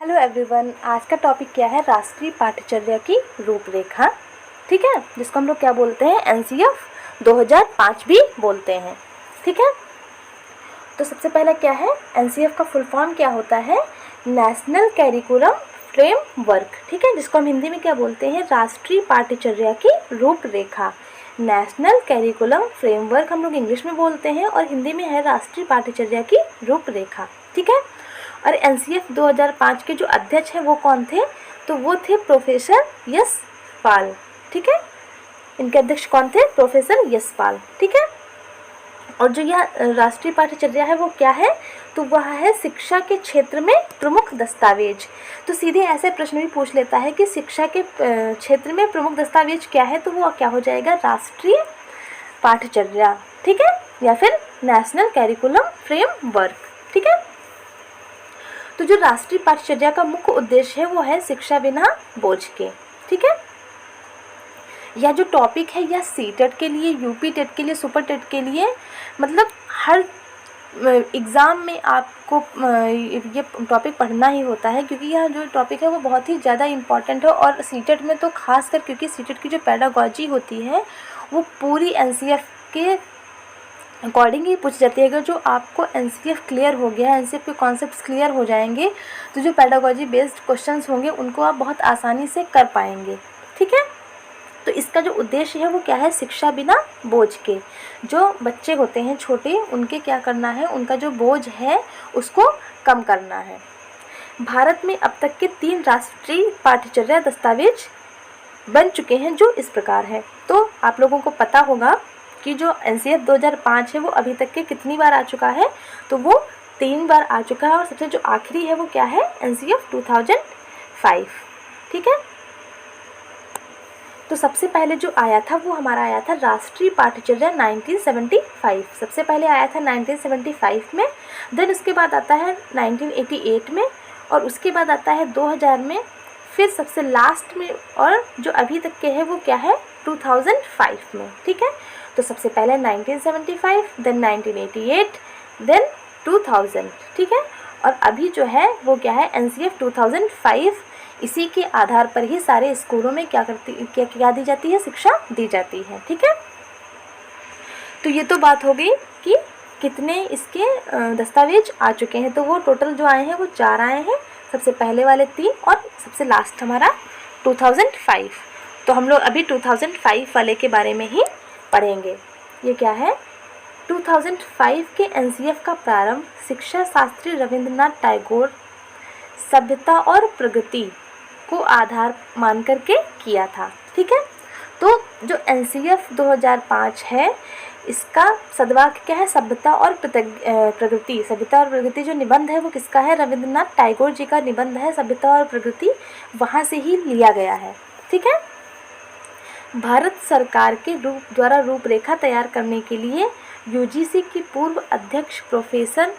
Hello everyone, आज का topic क्या है? राष्ट्रीय पाठ्यचर्या की रूपरेखा। ठीक है, जिसको हम लोग क्या बोलते हैं? एनसीएफ 2005 भी बोलते हैं। ठीक है, तो सबसे पहला क्या है? एनसीएफ का फुल फॉर्म क्या होता है? National curriculum framework. ठीक है, जिसको हम हिंदी में क्या बोलते हैं? राष्ट्रीय पाठ्यचर्या की रूपरेखा। नेशनल कैरिकुलम फ्रेमवर्क हम लोग इंग्लिश में बोलते हैं और हिंदी में है राष्ट्रीय पाठ्यचर्या की रूपरेखा। ठीक है, और एनसीएफ 2005 के जो अध्यक्ष हैं वो कौन थे? तो वो थे प्रोफेसर यश पाल। ठीक है, इनके अध्यक्ष कौन थे? प्रोफेसर यश पाल। ठीक है, और जो यह राष्ट्रीय पाठ्यचर्या है वो क्या है? तो वह है शिक्षा के क्षेत्र में प्रमुख दस्तावेज। तो सीधे ऐसे प्रश्न भी पूछ लेता है कि शिक्षा के क्षेत्र में प्रमुख दस्तावेज क्या है, तो वो क्या हो जाएगा? राष्ट्रीय पाठ्यचर्या। ठीक है, या फिर नेशनल कैरिकुलम फ्रेमवर्क। ठीक है, तो जो राष्ट्रीय पाठ्यचर्या का मुख्य उद्देश्य है वो है शिक्षा बिना बोझ के। ठीक है, यह जो टॉपिक है यह सीटेट के लिए, यूपी टेट के लिए, सुपर टेट के लिए, मतलब हर एग्ज़ाम में आपको ये टॉपिक पढ़ना ही होता है, क्योंकि यह जो टॉपिक है वो बहुत ही ज़्यादा इम्पॉर्टेंट है। और सीटेट में तो खासकर, क्योंकि सीटेट की जो पेडागॉजी होती है वो पूरी एनसीएफ के अकॉर्डिंग ही पूछी जाती है। अगर जो आपको एनसीएफ क्लियर हो गया है, एनसीएफ के कॉन्सेप्ट्स क्लियर हो जाएंगे, तो जो पेडागॉजी बेस्ड क्वेश्चंस होंगे उनको आप बहुत आसानी से कर पाएंगे। ठीक है, तो इसका जो उद्देश्य है वो क्या है? शिक्षा बिना बोझ के। जो बच्चे होते हैं छोटे, उनके क्या करना है? उनका जो बोझ है उसको कम करना है। भारत में अब तक के 3 राष्ट्रीय पाठ्यचर्या दस्तावेज बन चुके हैं, जो इस प्रकार है। तो आप लोगों को पता होगा कि जो एनसीएफ 2005 है वो अभी तक के कितनी बार आ चुका है? तो वो 3 बार आ चुका है, और सबसे जो आखिरी है वो क्या है? एनसीएफ 2005। ठीक है, तो सबसे पहले जो आया था वो हमारा आया था राष्ट्रीय पाठ्यचर्या 1975। सबसे पहले आया था 1975 में, देन उसके बाद आता है 1988 में, और उसके बाद आता है 2000 में, फिर सबसे लास्ट में, और जो अभी तक के है वो क्या है? 2005 में। ठीक है, तो सबसे पहले 1975, देन 1988, देन 2000। ठीक है, और अभी जो है वो क्या है? एनसीएफ 2005। इसी के आधार पर ही सारे स्कूलों में क्या दी जाती है? शिक्षा दी जाती है। ठीक है, तो ये तो बात हो गई कि कितने इसके दस्तावेज आ चुके हैं। तो वो टोटल जो आए हैं वो 4 आए हैं, सबसे पहले वाले 3 और सबसे लास्ट हमारा 2005। तो हम लोग अभी 2005 वाले के बारे में ही पढ़ेंगे। ये क्या है? 2005 के एनसीएफ का प्रारंभ शिक्षा शास्त्री रविंद्रनाथ टैगोर सभ्यता और प्रगति को आधार मान करके किया था। ठीक है, तो जो एनसीएफ 2005 है इसका सदवाक्य क्या है? सभ्यता और प्रगति। सभ्यता और प्रगति जो निबंध है वो किसका है? रविंद्रनाथ टैगोर जी का निबंध है सभ्यता और प्रगति, वहाँ से ही लिया गया है। ठीक है, भारत सरकार के द्वारा रूपरेखा तैयार करने के लिए यूजीसी की पूर्व अध्यक्ष प्रोफेसर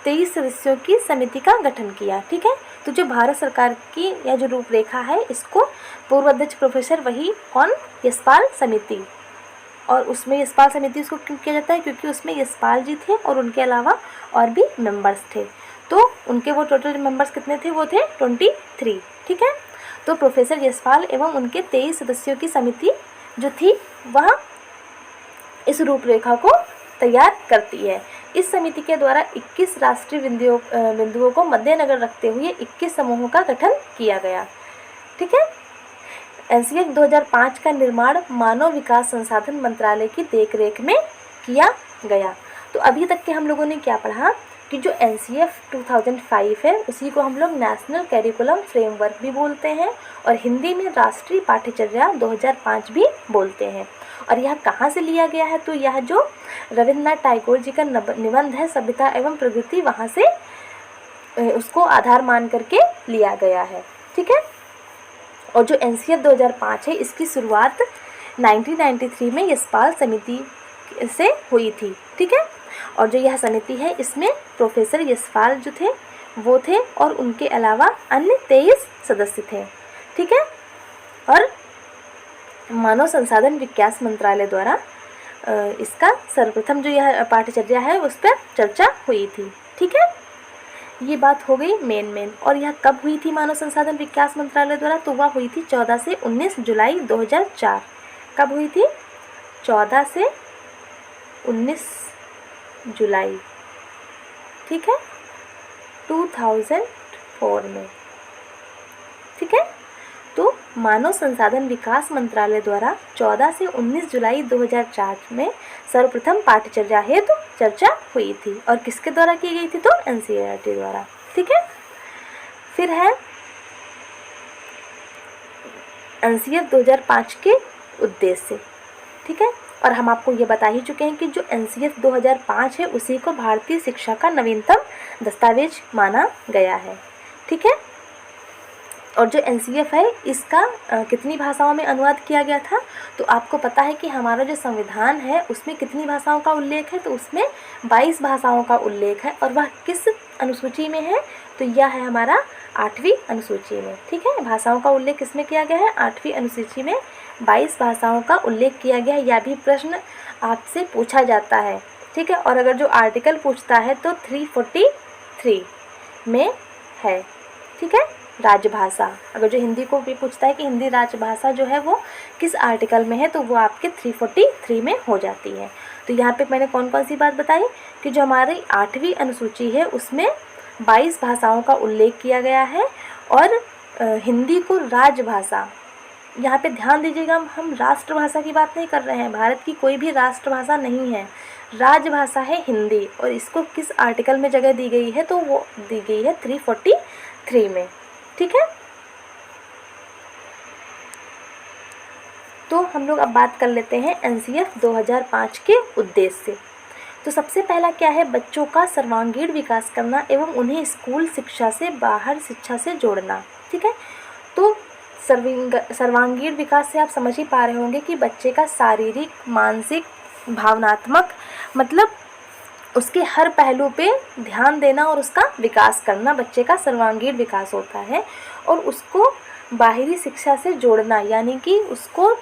23 सदस्यों की समिति का गठन किया। ठीक है, तो जो भारत सरकार की यह जो रूपरेखा है इसको पूर्व अध्यक्ष प्रोफेसर वही कौन? यशपाल समिति। और उसमें यशपाल समिति उसको क्यों किया जाता है? क्योंकि उसमें यशपाल जी थे और उनके अलावा और भी मेंबर्स थे। तो उनके वो टोटल मेंबर्स कितने थे? वो थे 23। ठीक है, तो प्रोफेसर यशपाल एवं उनके 23 सदस्यों की समिति जो थी वह इस रूपरेखा को तैयार करती है। इस समिति के द्वारा 21 राष्ट्रीय बिंदुओं को मद्देनजर रखते हुए 21 समूहों का गठन किया गया। ठीक है, एनसीएफ 2005 का निर्माण मानव विकास संसाधन मंत्रालय की देखरेख में किया गया। तो अभी तक के हम लोगों ने क्या पढ़ा कि जो एनसीएफ 2005 है उसी को हम लोग नेशनल कैरिकुलम फ्रेमवर्क भी बोलते हैं, और हिंदी में राष्ट्रीय पाठ्यचर्या 2005 भी बोलते हैं। और यह कहाँ से लिया गया है? तो यह जो रविंद्रनाथ टैगोर जी का निबंध है सभ्यता एवं प्रगति, वहाँ से उसको आधार मान करके लिया गया है। ठीक है, और जो एनसीएफ 2005 है इसकी शुरुआत 1993 में यशपाल समिति से हुई थी। ठीक है, और जो यह समिति है इसमें प्रोफेसर यशपाल जो थे वो थे, और उनके अलावा अन्य 23 सदस्य थे। ठीक है, और मानव संसाधन विकास मंत्रालय द्वारा इसका सर्वप्रथम जो यह पाठ्यचर्या है उस पर चर्चा हुई थी। ठीक है, ये बात हो गई मेन। और यह कब हुई थी मानव संसाधन विकास मंत्रालय द्वारा? तो वह हुई थी 14 से 19 जुलाई 2004। कब हुई थी? 14 से 19 जुलाई, ठीक है, 2004 में, ठीक है। तो मानव संसाधन विकास मंत्रालय द्वारा 14 से 19 जुलाई 2004 में सर्वप्रथम पाठ्यचर्या हेतु चर्चा हुई थी। और किसके द्वारा की गई थी? तो एनसीईआरटी द्वारा, ठीक है। फिर है एनसीएफ 2005 के उद्देश्य, ठीक है। और हम आपको ये बता ही चुके हैं कि जो एनसीएफ 2005 है उसी को भारतीय शिक्षा का नवीनतम दस्तावेज माना गया है, ठीक है। और जो एनसीएफ है इसका कितनी भाषाओं में अनुवाद किया गया था? तो आपको पता है कि हमारा जो संविधान है उसमें कितनी भाषाओं का उल्लेख है? तो उसमें 22 भाषाओं का उल्लेख है। और वह किस अनुसूची में है? तो यह है हमारा 8वीं अनुसूची में, ठीक है। भाषाओं का उल्लेख किसमें किया गया है? 8वीं अनुसूची में 22 भाषाओं का उल्लेख किया गया है। यह भी प्रश्न आपसे पूछा जाता है, ठीक है। और अगर जो आर्टिकल पूछता है तो 343 में है, ठीक है, राजभाषा। अगर जो हिंदी को भी पूछता है कि हिंदी राजभाषा जो है वो किस आर्टिकल में है, तो वो आपके 343 में हो जाती है। तो यहाँ पे मैंने कौन कौन सी बात बताई कि जो हमारी 8वीं अनुसूची है उसमें 22 भाषाओं का उल्लेख किया गया है। और हिंदी को राजभाषा, यहाँ पे ध्यान दीजिएगा, हम राष्ट्रभाषा की बात नहीं कर रहे हैं। भारत की कोई भी राष्ट्रभाषा नहीं है, राजभाषा है हिंदी। और इसको किस आर्टिकल में जगह दी गई है? तो वो दी गई है 343 में, ठीक है। तो हम लोग अब बात कर लेते हैं एनसीएफ 2005 के उद्देश्य। तो सबसे पहला क्या है? बच्चों का सर्वांगीण विकास करना एवं उन्हें स्कूल शिक्षा से बाहर शिक्षा से जोड़ना, ठीक है। तो सर्वांगीण विकास से आप समझ ही पा रहे होंगे कि बच्चे का शारीरिक, मानसिक, भावनात्मक, मतलब उसके हर पहलू पे ध्यान देना और उसका विकास करना बच्चे का सर्वांगीण विकास होता है। और उसको बाहरी शिक्षा से जोड़ना, यानी कि उसको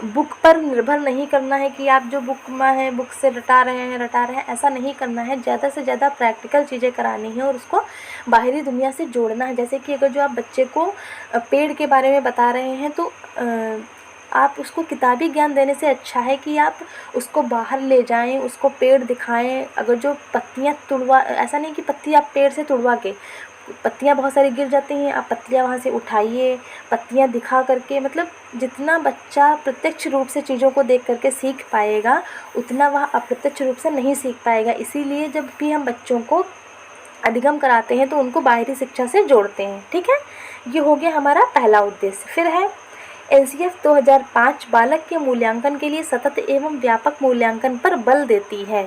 बुक पर निर्भर नहीं करना है कि आप जो बुक में है बुक से रटा रहे हैं, ऐसा नहीं करना है। ज़्यादा से ज़्यादा प्रैक्टिकल चीज़ें करानी है और उसको बाहरी दुनिया से जोड़ना है। जैसे कि अगर जो आप बच्चे को पेड़ के बारे में बता रहे हैं तो आप उसको किताबी ज्ञान देने से अच्छा है कि आप उसको बाहर ले जाएं, उसको पेड़ दिखाएं। अगर जो पत्तियां तुड़वा, ऐसा नहीं कि पत्ती आप पेड़ से तुड़वा के, पत्तियां बहुत सारी गिर जाती हैं, आप पत्तियां वहाँ से उठाइए, पत्तियां दिखा करके, मतलब जितना बच्चा प्रत्यक्ष रूप से चीज़ों को देख करके सीख पाएगा उतना वह अप्रत्यक्ष रूप से नहीं सीख पाएगा। इसीलिए जब भी हम बच्चों को अधिगम कराते हैं तो उनको बाहरी शिक्षा से जोड़ते हैं, ठीक है। ये हो गया हमारा पहला उद्देश्य। फिर है एनसीएफ 2005 बालक के मूल्यांकन के लिए सतत एवं व्यापक मूल्यांकन पर बल देती है।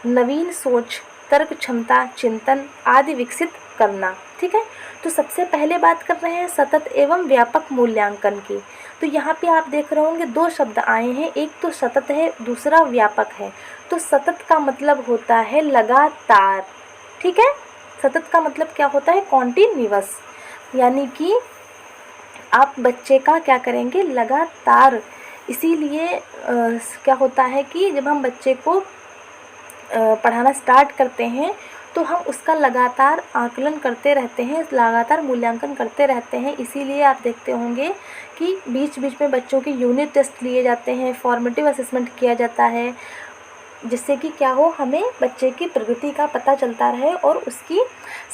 नवीन सोच, तर्क क्षमता, चिंतन आदि विकसित करना, ठीक है। तो सबसे पहले बात कर रहे हैं सतत एवं व्यापक मूल्यांकन की। तो यहाँ पे आप देख रहे होंगे दो शब्द आए हैं, एक तो सतत है, दूसरा व्यापक है। तो सतत का मतलब होता है लगातार, ठीक है। सतत का मतलब क्या होता है? कॉन्टिन्यूअस, यानी कि आप बच्चे का क्या करेंगे? लगातार। इसीलिए क्या होता है कि जब हम बच्चे को पढ़ाना स्टार्ट करते हैं तो हम उसका लगातार आकलन करते रहते हैं, लगातार मूल्यांकन करते रहते हैं। इसीलिए आप देखते होंगे कि बीच बीच में बच्चों के यूनिट टेस्ट लिए जाते हैं, फॉर्मेटिव असेसमेंट किया जाता है, जिससे कि क्या हो, हमें बच्चे की प्रगति का पता चलता रहे और उसकी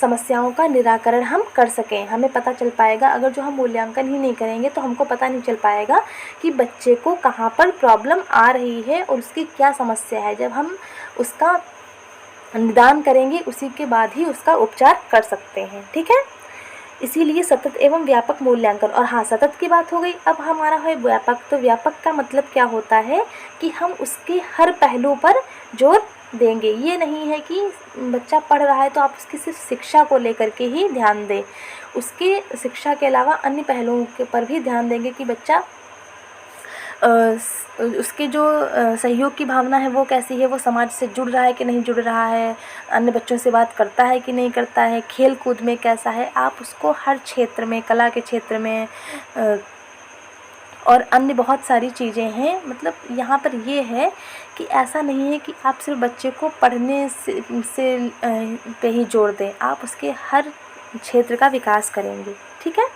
समस्याओं का निराकरण हम कर सकें। हमें पता चल पाएगा, अगर जो हम मूल्यांकन ही नहीं करेंगे तो हमको पता नहीं चल पाएगा कि बच्चे को कहाँ पर प्रॉब्लम आ रही है और उसकी क्या समस्या है। जब हम उसका निदान करेंगे उसी के बाद ही उसका उपचार कर सकते हैं, ठीक है। इसीलिए सतत एवं व्यापक मूल्यांकन। और हाँ, सतत की बात हो गई, अब हमारा है व्यापक। तो व्यापक का मतलब क्या होता है कि हम उसके हर पहलू पर जोर देंगे। ये नहीं है कि बच्चा पढ़ रहा है तो आप उसकी सिर्फ शिक्षा को लेकर के ही ध्यान दें, उसके शिक्षा के अलावा अन्य पहलुओं के पर भी ध्यान देंगे कि बच्चा उसके जो सहयोग की भावना है वो कैसी है, वो समाज से जुड़ रहा है कि नहीं जुड़ रहा है, अन्य बच्चों से बात करता है कि नहीं करता है, खेल कूद में कैसा है। आप उसको हर क्षेत्र में, कला के क्षेत्र में, और अन्य बहुत सारी चीज़ें हैं। मतलब यहाँ पर ये है कि ऐसा नहीं है कि आप सिर्फ बच्चे को पढ़ने से पे ही जोर दें, आप उसके हर क्षेत्र का विकास करेंगे। ठीक है।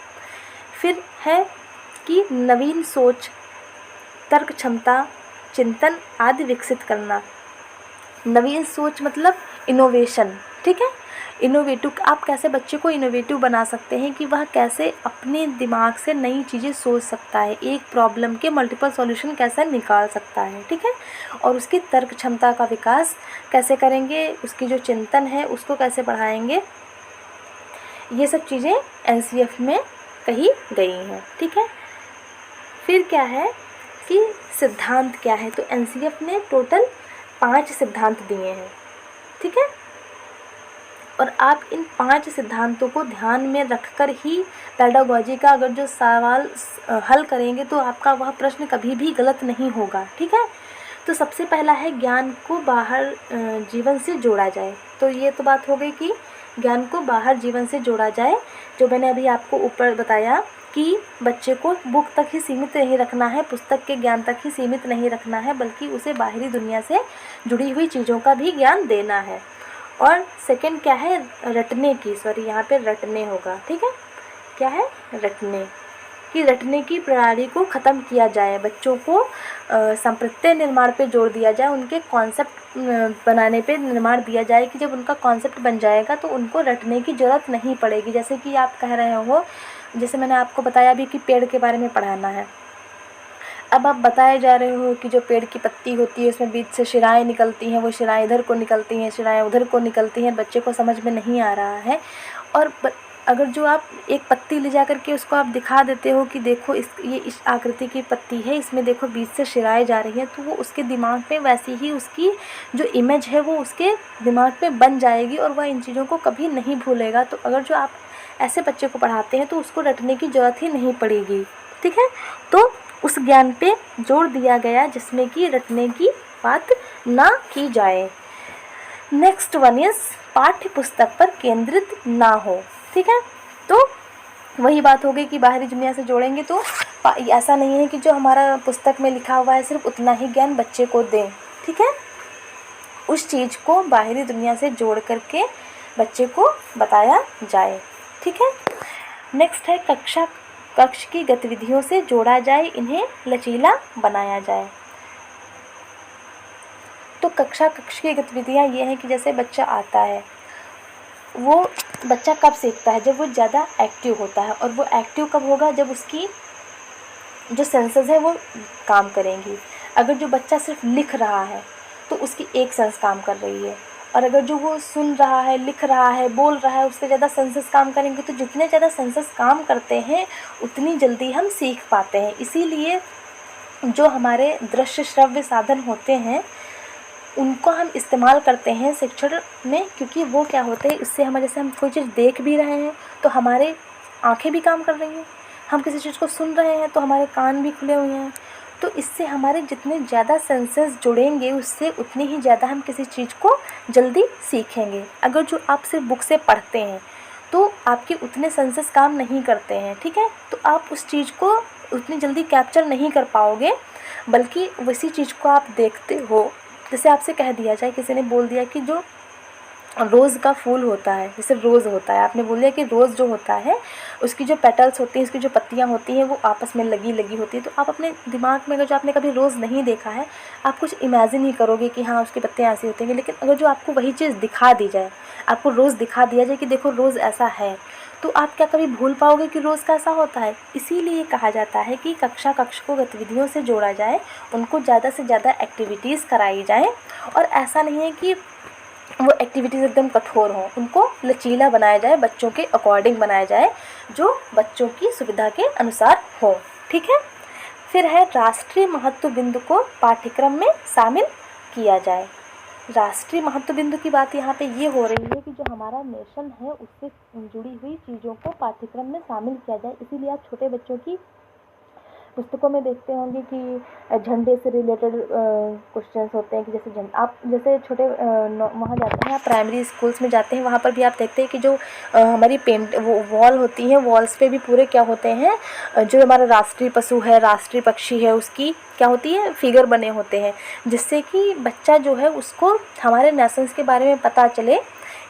फिर है कि नवीन सोच, तर्क क्षमता, चिंतन आदि विकसित करना। नवीन सोच मतलब इनोवेशन। ठीक है। इनोवेटिव, आप कैसे बच्चे को इनोवेटिव बना सकते हैं कि वह कैसे अपने दिमाग से नई चीज़ें सोच सकता है, एक प्रॉब्लम के मल्टीपल सॉल्यूशन कैसे निकाल सकता है। ठीक है। और उसकी तर्क क्षमता का विकास कैसे करेंगे, उसकी जो चिंतन है उसको कैसे बढ़ाएंगे, ये सब चीज़ें एनसीएफ में कही गई हैं। ठीक है। फिर क्या है कि सिद्धांत क्या है, तो एनसीएफ ने टोटल 5 सिद्धांत दिए हैं। ठीक है। और आप इन 5 सिद्धांतों को ध्यान में रखकर ही पेडागोजी का अगर जो सवाल हल करेंगे तो आपका वह प्रश्न कभी भी गलत नहीं होगा। ठीक है। तो सबसे पहला है ज्ञान को बाहर जीवन से जोड़ा जाए। तो ये तो बात हो गई कि ज्ञान को बाहर जीवन से जोड़ा जाए, जो मैंने अभी आपको ऊपर बताया कि बच्चे को बुक तक ही सीमित नहीं रखना है, पुस्तक के ज्ञान तक ही सीमित नहीं रखना है, बल्कि उसे बाहरी दुनिया से जुड़ी हुई चीज़ों का भी ज्ञान देना है। और सेकंड क्या है, रटने की, सॉरी यहाँ पे रटने होगा। ठीक है। क्या है, रटने कि रटने की प्रणाली को ख़त्म किया जाए, बच्चों को संप्रत्यय निर्माण पे जोर दिया जाए, उनके कॉन्सेप्ट बनाने पे निर्माण दिया जाए कि जब उनका कॉन्सेप्ट बन जाएगा तो उनको रटने की ज़रूरत नहीं पड़ेगी। जैसे कि आप कह रहे हो, जैसे मैंने आपको बताया भी कि पेड़ के बारे में पढ़ाना है, अब आप बताए जा रहे हो कि जो पेड़ की पत्ती होती है उसमें बीच से शिराएँ निकलती हैं, वो शिराएँ इधर को निकलती हैं, शिराएँ उधर को निकलती हैं, बच्चे को समझ में नहीं आ रहा है। और अगर जो आप एक पत्ती ले जा कर के उसको आप दिखा देते हो कि देखो ये इस आकृति की पत्ती है, इसमें देखो बीच से शिराएँ जा रही हैं, तो वो उसके दिमाग में वैसी ही उसकी जो इमेज है वो उसके दिमाग में बन जाएगी और वह इन चीज़ों को कभी नहीं भूलेगा। तो अगर जो आप ऐसे बच्चे को पढ़ाते हैं तो उसको रटने की ज़रूरत ही नहीं पड़ेगी। ठीक है। तो उस ज्ञान पे जोर दिया गया जिसमें कि रटने की बात ना की जाए। नेक्स्ट वन इज पाठ्य पुस्तक पर केंद्रित ना हो। ठीक है। तो वही बात हो गई कि बाहरी दुनिया से जोड़ेंगे तो ऐसा नहीं है कि जो हमारा पुस्तक में लिखा हुआ है सिर्फ उतना ही ज्ञान बच्चे को दें। ठीक है। उस चीज़ को बाहरी दुनिया से जोड़ करके बच्चे को बताया जाए। ठीक है। नेक्स्ट है कक्ष की गतिविधियों से जोड़ा जाए, इन्हें लचीला बनाया जाए। तो कक्ष की गतिविधियाँ ये हैं कि जैसे बच्चा आता है, वो बच्चा कब सीखता है, जब वो ज़्यादा एक्टिव होता है। और वो एक्टिव कब होगा, जब उसकी जो सेंसेस है वो काम करेंगी। अगर जो बच्चा सिर्फ लिख रहा है तो उसकी एक सेंस काम कर रही है, और अगर जो वो सुन रहा है, लिख रहा है, बोल रहा है, उससे ज़्यादा सेंसेस काम करेंगे। तो जितने ज़्यादा सेंसेस काम करते हैं उतनी जल्दी हम सीख पाते हैं। इसीलिए जो हमारे दृश्य श्रव्य साधन होते हैं उनको हम इस्तेमाल करते हैं शिक्षण में, क्योंकि वो क्या होते हैं, इससे हमें जैसे हम कोई चीज़ देख भी रहे हैं तो हमारे आँखें भी काम कर रही हैं, हम किसी चीज़ को सुन रहे हैं तो हमारे कान भी खुले हुए हैं। तो इससे हमारे जितने ज़्यादा सेंसेस जुड़ेंगे उससे उतनी ही ज़्यादा हम किसी चीज़ को जल्दी सीखेंगे। अगर जो आप सिर्फ बुक से पढ़ते हैं तो आपके उतने सेंसेस काम नहीं करते हैं। ठीक है। तो आप उस चीज़ को उतनी जल्दी कैप्चर नहीं कर पाओगे, बल्कि वैसी चीज़ को आप देखते हो। जैसे आपसे कह दिया जाए, किसी ने बोल दिया कि जो रोज़ का फूल होता है, जैसे रोज़ होता है, आपने बोल दिया कि रोज़ जो होता है उसकी जो पेटल्स होती हैं, उसकी जो पत्तियां होती हैं वो आपस में लगी लगी होती है। तो आप अपने दिमाग में, अगर जो आपने कभी रोज़ नहीं देखा है, आप कुछ इमेजिन ही करोगे कि हाँ उसकी पत्तियां ऐसी होती हैं। लेकिन अगर जो आपको वही चीज़ दिखा दी जाए, आपको रोज़ दिखा दिया जाए कि देखो रोज़ ऐसा है, तो आप क्या कभी भूल पाओगे कि रोज़ कैसा होता है। इसीलिए कहा जाता है कि कक्ष को गतिविधियों से जोड़ा जाए, उनको ज़्यादा से ज़्यादा एक्टिविटीज़ कराई जाए। और ऐसा नहीं है कि वो एक्टिविटीज़ एकदम कठोर हों, उनको लचीला बनाया जाए, बच्चों के अकॉर्डिंग बनाया जाए, जो बच्चों की सुविधा के अनुसार हो। ठीक है। फिर है राष्ट्रीय महत्व बिंदु को पाठ्यक्रम में शामिल किया जाए। राष्ट्रीय महत्व बिंदु की बात यहाँ पे ये हो रही है कि जो हमारा नेशन है उससे जुड़ी हुई चीज़ों को पाठ्यक्रम में शामिल किया जाए। इसीलिए आप छोटे बच्चों की पुस्तकों में देखते होंगे कि झंडे से रिलेटेड क्वेश्चंस होते हैं कि जैसे आप जैसे छोटे वहाँ जाते हैं, आप प्राइमरी स्कूल्स में जाते हैं, वहाँ पर भी आप देखते हैं कि जो हमारी पेंट वो वॉल होती है, वॉल्स पे भी पूरे क्या होते हैं, जो हमारा राष्ट्रीय पशु है, राष्ट्रीय पक्षी है, उसकी क्या होती है, फिगर बने होते हैं, जिससे कि बच्चा जो है उसको हमारे नेशंस के बारे में पता चले।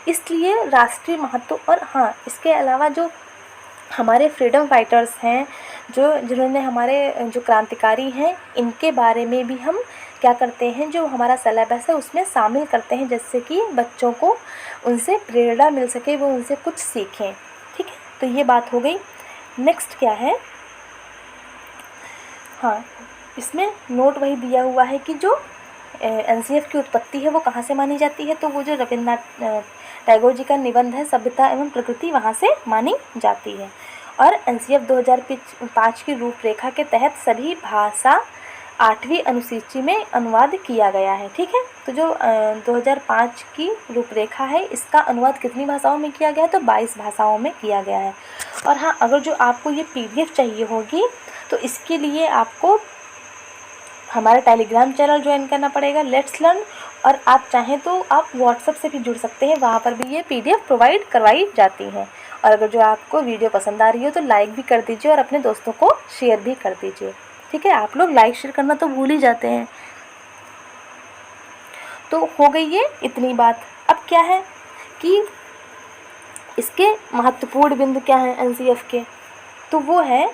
इसलिए राष्ट्रीय महत्व। और हाँ, इसके अलावा जो हमारे फ्रीडम फाइटर्स हैं, जिन्होंने हमारे जो क्रांतिकारी हैं, इनके बारे में भी हम क्या करते हैं, जो हमारा सिलेबस है उसमें शामिल करते हैं, जिससे कि बच्चों को उनसे प्रेरणा मिल सके, वो उनसे कुछ सीखें। ठीक है, तो ये बात हो गई। नेक्स्ट क्या है, हाँ, इसमें नोट वही दिया हुआ है कि जो एनसीएफ की उत्पत्ति है वो कहाँ से मानी जाती है, तो वो जो रविन्द्रनाथ टैगोर जी का निबंध है सभ्यता एवं प्रकृति, वहाँ से मानी जाती है। और एनसीएफ 2005 की रूपरेखा के तहत सभी भाषा 8वीं अनुसूची में अनुवाद किया गया है। ठीक है, तो जो 2005 की रूपरेखा है, इसका अनुवाद कितनी भाषाओं में किया गया है, तो 22 भाषाओं में किया गया है। और हाँ, अगर जो आपको ये PDF चाहिए होगी तो इसके लिए आपको हमारा टेलीग्राम चैनल ज्वाइन करना पड़ेगा, लेट्स लर्न। और आप चाहें तो आप व्हाट्सएप से भी जुड़ सकते हैं, वहाँ पर भी ये PDF प्रोवाइड करवाई जाती हैं। और अगर जो आपको वीडियो पसंद आ रही हो तो लाइक भी कर दीजिए और अपने दोस्तों को शेयर भी कर दीजिए। ठीक है, आप लोग लाइक शेयर करना तो भूल ही जाते हैं। तो हो गई ये इतनी बात। अब क्या है कि इसके महत्वपूर्ण बिंदु क्या हैं एनसीएफ के, तो वो है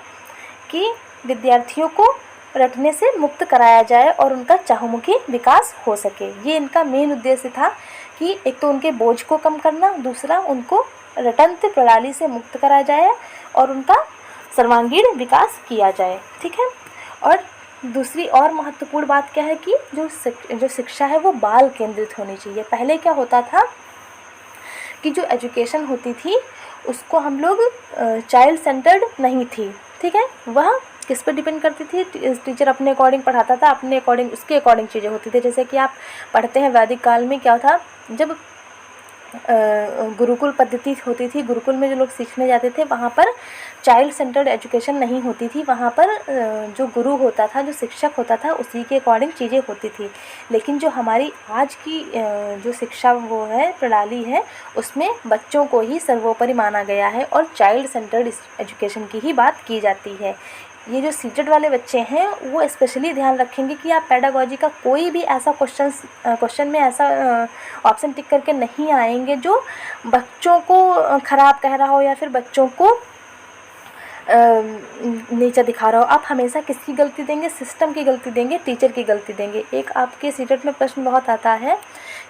कि विद्यार्थियों को रटने से मुक्त कराया जाए और उनका चहुमुखी विकास हो सके। ये इनका मेन उद्देश्य था कि एक तो उनके बोझ को कम करना, दूसरा उनको रटंत प्रणाली से मुक्त कराया जाए और उनका सर्वांगीण विकास किया जाए। ठीक है, और दूसरी और महत्वपूर्ण बात क्या है कि जो शिक्षा है वो बाल केंद्रित होनी चाहिए। पहले क्या होता था कि जो एजुकेशन होती थी उसको हम लोग चाइल्ड सेंटर्ड नहीं थी। ठीक है, वह किस पर डिपेंड करती थी, टीचर अपने अकॉर्डिंग पढ़ाता था, अपने अकॉर्डिंग उसके अकॉर्डिंग चीज़ें होती थी। जैसे कि आप पढ़ते हैं वैदिक काल में क्या था, जब गुरुकुल पद्धति होती थी, गुरुकुल में जो लोग सीखने जाते थे वहाँ पर चाइल्ड सेंटर्ड एजुकेशन नहीं होती थी, वहाँ पर जो गुरु होता था, जो शिक्षक होता था, उसी के अकॉर्डिंग चीज़ें होती थी। लेकिन जो हमारी आज की जो शिक्षा वो है प्रणाली है, उसमें बच्चों को ही सर्वोपरि माना गया है और चाइल्ड सेंटर्ड एजुकेशन की ही बात की जाती है। ये जो सीटेड वाले बच्चे हैं वो स्पेशली ध्यान रखेंगे कि आप पेडागोजी का कोई भी ऐसा क्वेश्चन में ऐसा ऑप्शन टिक करके नहीं आएंगे जो बच्चों को ख़राब कह रहा हो या फिर बच्चों को नीचा दिखा रहा हो। आप हमेशा किसकी गलती देंगे, सिस्टम की गलती देंगे, टीचर की गलती देंगे। एक आपके सीटेट में प्रश्न बहुत आता है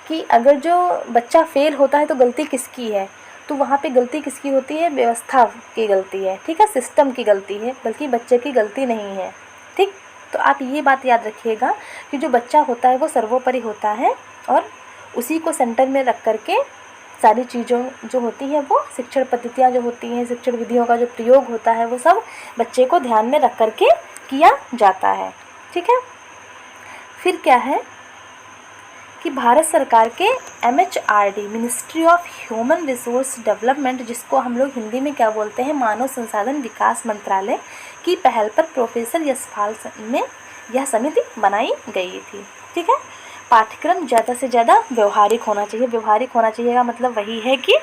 कि अगर जो बच्चा फेल होता है तो गलती किसकी है, तो वहाँ पे गलती किसकी होती है, व्यवस्था की गलती है। ठीक है, सिस्टम की गलती है, बल्कि बच्चे की गलती नहीं है। ठीक, तो आप ये बात याद रखिएगा कि जो बच्चा होता है वो सर्वोपरि होता है और उसी को सेंटर में रख करके सारी चीज़ों जो होती हैं, वो शिक्षण पद्धतियाँ जो होती हैं, शिक्षण विधियों का जो प्रयोग होता है, वो सब बच्चे को ध्यान में रख करके किया जाता है। ठीक है, फिर क्या है कि भारत सरकार के MHRD ministry of human resource development, जिसको हम लोग हिंदी में क्या बोलते हैं, मानव संसाधन विकास मंत्रालय की पहल पर प्रोफेसर यशपाल में यह समिति बनाई गई थी। ठीक है, पाठ्यक्रम ज़्यादा से ज़्यादा व्यवहारिक होना चाहिए। व्यवहारिक होना चाहिए का मतलब वही है कि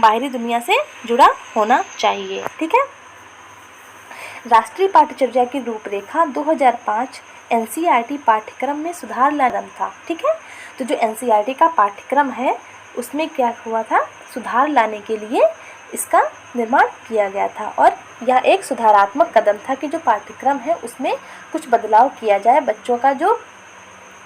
बाहरी दुनिया से जुड़ा होना चाहिए। ठीक है, राष्ट्रीय पाठ्यचर्या की रूपरेखा 2005 NCERT पाठ्यक्रम में सुधार लाना था। ठीक है, तो जो NCERT का पाठ्यक्रम है उसमें क्या हुआ था, सुधार लाने के लिए इसका निर्माण किया गया था और यह एक सुधारात्मक कदम था कि जो पाठ्यक्रम है उसमें कुछ बदलाव किया जाए, बच्चों का जो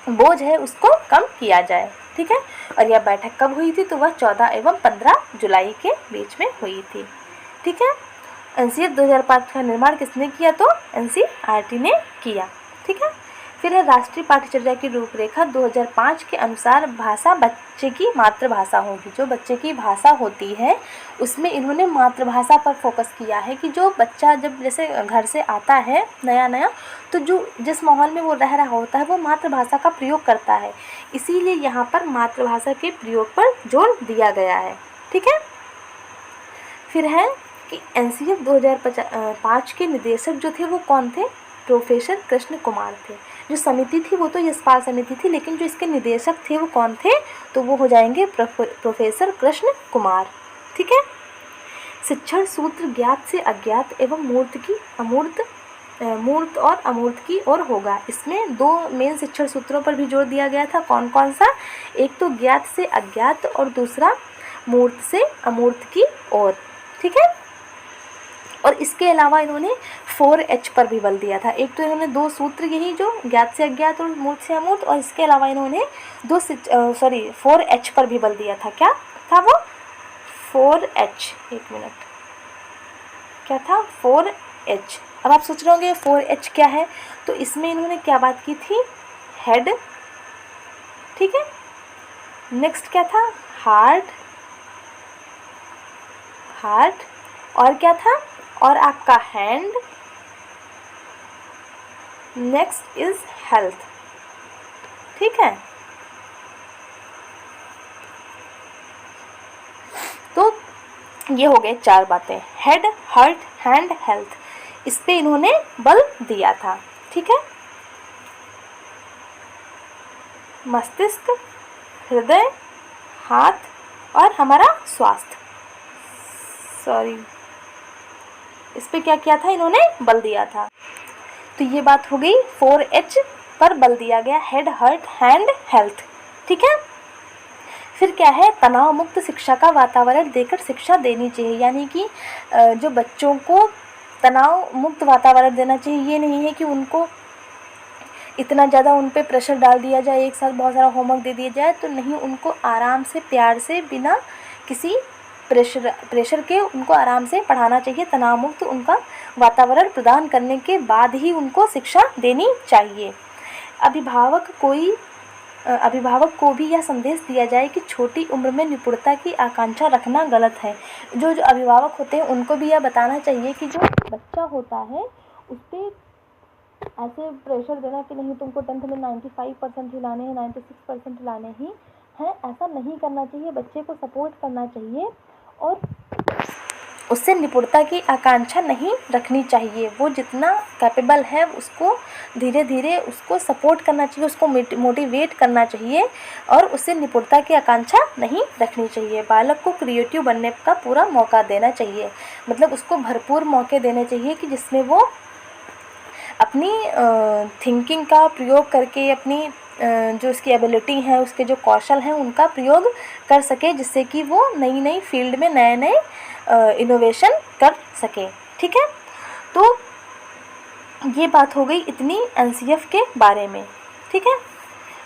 बोझ है उसको कम किया जाए। ठीक है, और यह बैठक कब हुई थी, तो वह 14 एवं 15 जुलाई के बीच में हुई थी। ठीक है, NCERT 2005 का निर्माण किसने किया, तो NCERT ने किया। ठीक है, फिर है राष्ट्रीय पाठ्यचर्या की रूपरेखा 2005 के अनुसार भाषा बच्चे की मातृभाषा होगी। जो बच्चे की भाषा होती है उसमें इन्होंने मातृभाषा पर फोकस किया है कि जो बच्चा जब जैसे घर से आता है नया नया, तो जो जिस माहौल में वो रह रहा होता है वो मातृभाषा का प्रयोग करता है, इसीलिए यहाँ पर मातृभाषा के प्रयोग पर जोर दिया गया है। ठीक है, फिर है कि NCERT 2005 के निदेशक जो थे वो कौन थे, प्रोफेसर कृष्ण कुमार थे। जो समिति थी वो तो यशपाल समिति थी, लेकिन जो इसके निदेशक थे वो कौन थे, तो वो हो जाएंगे प्रोफेसर कृष्ण कुमार। ठीक है। शिक्षण सूत्र ज्ञात से अज्ञात एवं मूर्त और अमूर्त की ओर होगा। इसमें दो मेन शिक्षण सूत्रों पर भी जोर दिया गया था। कौन कौन सा? एक तो ज्ञात से अज्ञात और दूसरा मूर्त से अमूर्त की ओर। ठीक है। और इसके अलावा इन्होंने 4H पर भी बल दिया था। एक तो इन्होंने दो सूत्र यही जो ज्ञात से अज्ञात और मूर्त से अमूर्त, और इसके अलावा इन्होंने 4H पर भी बल दिया था। क्या था वो? 4H। एक मिनट, क्या था? 4H। अब आप सोच रहे होंगे 4H क्या है, तो इसमें इन्होंने क्या बात की थी? हेड। ठीक है। नेक्स्ट क्या था? हार्ट। और क्या था? और आपका हैंड। Next is health. ठीक है। तो ये हो गए 4 बातें, हेड, हार्ट, हैंड, हेल्थ। इस पे इन्होंने बल दिया था। ठीक है। मस्तिष्क, हृदय, हाथ और हमारा स्वास्थ्य, इस पे क्या किया था? इन्होंने बल दिया था। तो ये बात हो गई, 4H पर बल दिया गया, हेड, हार्ट, हैंड, हेल्थ। ठीक है। फिर क्या है? तनाव मुक्त शिक्षा का वातावरण देकर शिक्षा देनी चाहिए। यानी कि जो बच्चों को तनाव मुक्त वातावरण देना चाहिए। ये नहीं है कि उनको इतना ज़्यादा उन पे प्रेशर डाल दिया जाए, एक साथ बहुत सारा होमवर्क दे दिया जाए, तो नहीं, उनको आराम से, प्यार से, बिना किसी प्रेशर के उनको आराम से पढ़ाना चाहिए। तनाव मुक्त उनका वातावरण प्रदान करने के बाद ही उनको शिक्षा देनी चाहिए। अभिभावक को भी यह संदेश दिया जाए कि छोटी उम्र में निपुणता की आकांक्षा रखना गलत है। जो अभिभावक होते हैं उनको भी यह बताना चाहिए कि जो बच्चा होता है उस पर ऐसे प्रेशर देना कि नहीं तुमको 10th में 95% ही लाने हैं, 96% लाने ही हैं, ऐसा नहीं करना चाहिए। बच्चे को सपोर्ट करना चाहिए और उससे निपुणता की आकांक्षा नहीं रखनी चाहिए। वो जितना कैपेबल है उसको धीरे धीरे उसको सपोर्ट करना चाहिए, उसको मोटिवेट करना चाहिए और उससे निपुणता की आकांक्षा नहीं रखनी चाहिए। बालक को क्रिएटिव बनने का पूरा मौका देना चाहिए, मतलब उसको भरपूर मौके देने चाहिए कि जिसमें वो अपनी थिंकिंग का प्रयोग करके, अपनी जो उसकी एबिलिटी है, उसके जो कौशल हैं उनका प्रयोग कर सके, जिससे कि वो नई नई फील्ड में नए नए इनोवेशन कर सके। ठीक है। तो ये बात हो गई इतनी एनसीएफ के बारे में। ठीक है।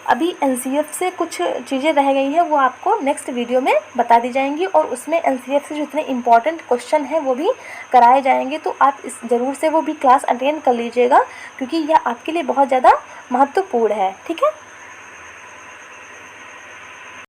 अभी एनसीएफ से कुछ चीज़ें रह गई हैं, वो आपको नेक्स्ट वीडियो में बता दी जाएंगी और उसमें एनसीएफ से जितने इम्पॉर्टेंट क्वेश्चन हैं वो भी कराए जाएंगे। तो आप इस ज़रूर से वो भी क्लास अटेंड कर लीजिएगा, क्योंकि यह आपके लिए बहुत ज़्यादा महत्वपूर्ण है। ठीक है।